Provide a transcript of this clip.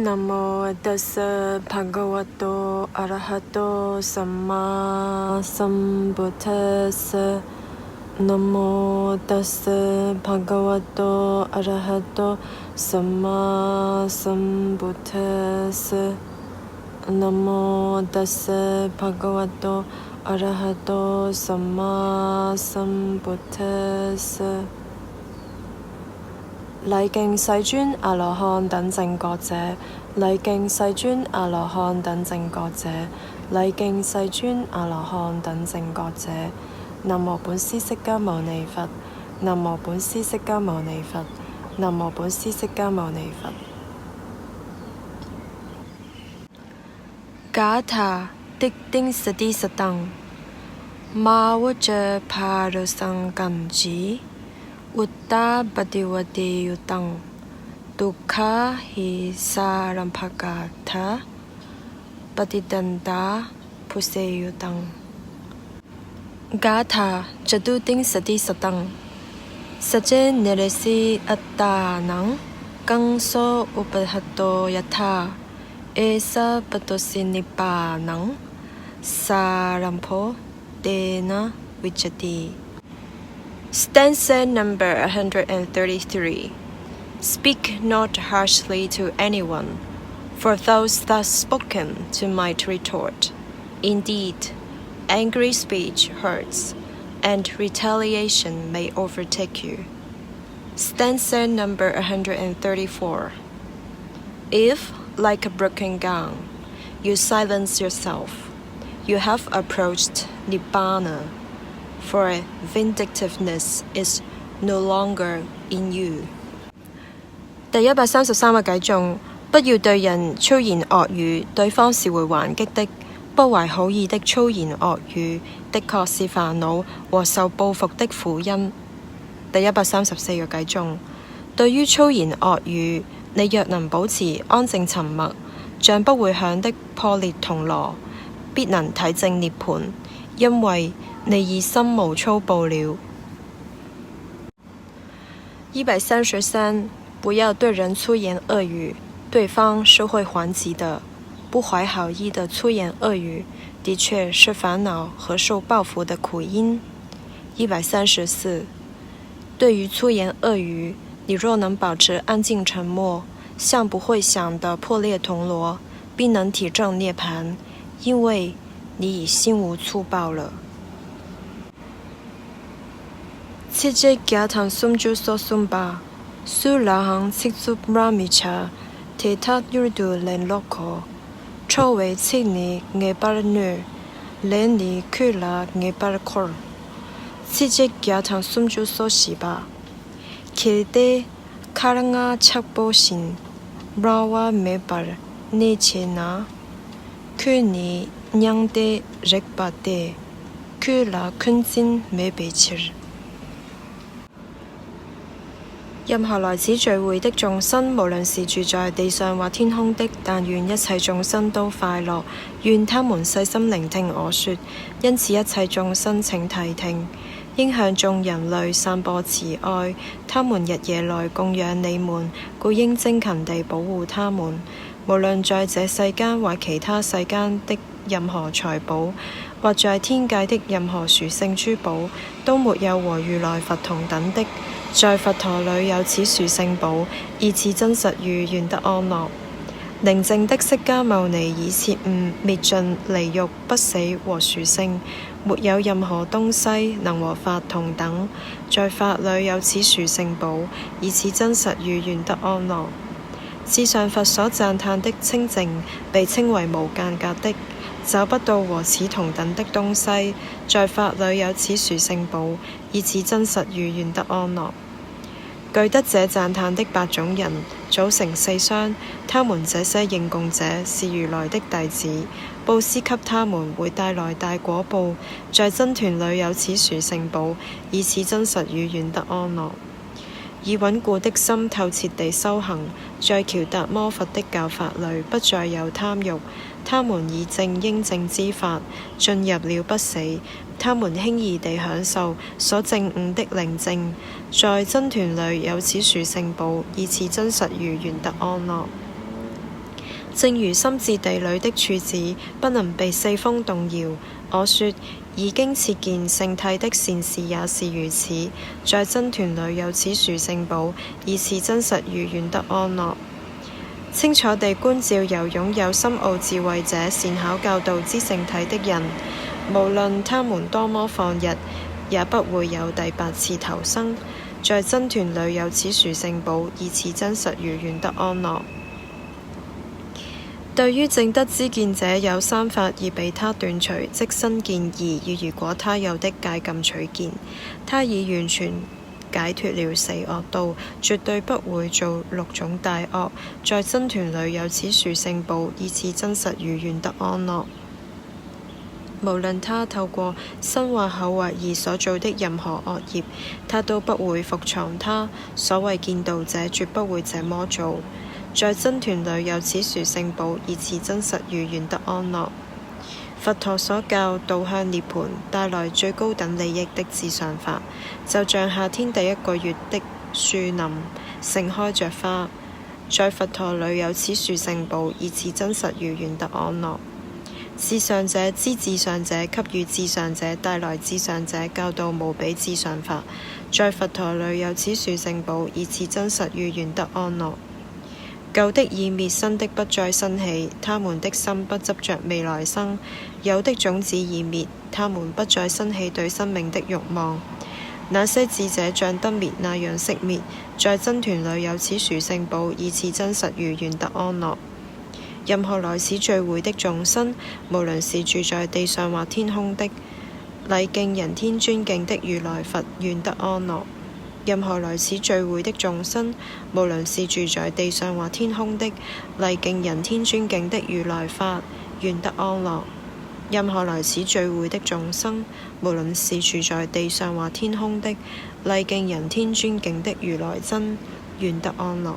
นะโมตัสสะภะคะวะโตอะระหะโตสัมมาสัมพุทธัสสะนะโมตัสสะภะคะวะโตอะระหะโตสัมมาสัมพุทธัสสะนะโมตัสสะภะคะวะโตอะระหะโตสัมมาสัมพุทธัสสะ禮敬世尊阿羅漢等正覺者，禮敬世尊阿羅漢等正覺者，禮敬世尊阿羅漢等正覺者。南無本師釋迦牟尼佛，南無本師釋迦牟尼佛，南無本師釋迦牟尼佛。Gatha Dikding Sadi Satang Mawaja Parasang Gamji Utta Badiwadi Yutang Dukha Hi Sarampagata Badidanda Puseyutang Gatha Jaduding Sadi Satang Saje Neresi Attanang Gangso Upahato Yatha Esa Patosi Nippanang Sarampo Dena Vijati. Stanza number 133. Speak not harshly to anyone, for those thus spoken to might retort. Indeed, angry speech hurts, and retaliation may overtake you. Stanza number 134. If, like a broken gong, you silence yourself, you have approached Nibbana, for vindictiveness is no longer in you. 第133個偈頌，不要對人粗言惡語，對方是會還擊的。不懷好意的粗言惡語，的確是煩惱和受報復的苦因。第134個偈頌，對於粗言惡語，你若能保持安靜沉默，像不會響的破裂銅鑼，必能體證涅槃，因為你已心無粗暴了。133，不要對人粗言惡語，對方是會還擊的。不懷好意的粗言惡語，的確是煩惱和受報復的苦因。134，對於粗言惡語，你若能保持安靜沉默，像不會響的破裂銅鑼，必能體證涅槃，因為你已心無粗暴了。切即假談숨주所숨吧，蘇那行切足拉米查，提他約度連落可，初為切尼耶巴女，連尼區拉耶巴可，切即假談숨주所時吧，切地卡拉亞착보 신，라와 메바 니切那，區尼냥데 렉바 데，區拉坤진메베칠。任何來此聚會的眾生，無論是住在地上或天空的，但願一切眾生都快樂，願他們細心聆聽我說。因此一切眾生請諦聽，應向眾人類散播慈愛，他們日夜來供養你們，故應精勤地保護他們。無論在這世間或其他世間的任何財寶，或在天界的任何殊勝珠寶，都沒有和如來佛同等的。在佛陀裏有此殊勝寶，以此真實語願得安樂。寧靜的釋迦牟尼已徹悟滅盡離欲不死和殊勝，沒有任何東西能和法同等。在法裏有此殊勝寶，以此真實語願得安樂。至上佛所讚歎的清淨，被稱為無間隔的，找不到和此同等的東西。在法裏有此殊勝寶，以此真實語願得安樂。具得這讚歎的8種人，組成4雙，他們這些應供者是如來的弟子，布施給他們會帶來大果報。在僧團裏有此殊勝寶，以此真實語願得安樂。以穩固的心透徹地修行，在喬達摩佛的教法裏不再有貪欲，他們以正應正之法進入了不死，他們輕易地享受所證悟的寧靜。在僧團裏有此殊勝寶，以此真實語願得安樂。正如心至地裏的柱子，不能被四風動搖。我說，已經設建聖體的善事也是如此，在僧團裏有此殊勝寶，以賜真實如願得安樂。清楚地觀照由擁有深奧智慧者善巧教導之聖體的人，無論他們多麼放逸，也不會有第八次投生。在僧團裏有此殊勝寶，以賜真實如願得安樂。對於正德之見者有三法而被他斷除，即身見二，如果他有的戒禁取見，他已完全解脫了四惡道，絕對不會做六種大惡。在僧團裏有此殊勝寶，以賜真實如願得安樂。無論他透過身或口或意所做的任何惡業，他都不會伏藏他。所謂見道者絕不會這麼做。在僧團裏有此殊勝寶，以賜真實如願得安樂。佛陀所教導向涅槃帶來最高等利益的至上法，就像夏天第一個月的樹林盛開着花。在佛陀裏有此殊勝寶，以賜真實如願得安樂。至上者知至上者，給予至上者帶來至上者教導無比至上法。在佛陀裏有此殊勝寶，以賜真實如願得安樂。舊的已滅，新的不再生起，他們的心不執着未來生。有的種子已滅，他們不再生起對生命的慾望。那些智者像燈滅那樣熄滅。在僧團裏有此殊勝寶，以賜真實如願得安樂。任何來此聚會的眾生，無論是住在地上或天空的，禮敬人天尊敬的如來佛，願得安樂。任何來此聚會的眾生，無論是住在地上或天空的，禮敬人天尊敬的如來法，願得安樂。任何來此聚會的眾生，無論是住在地上或天空的，禮敬人天尊敬的如來真，願得安樂。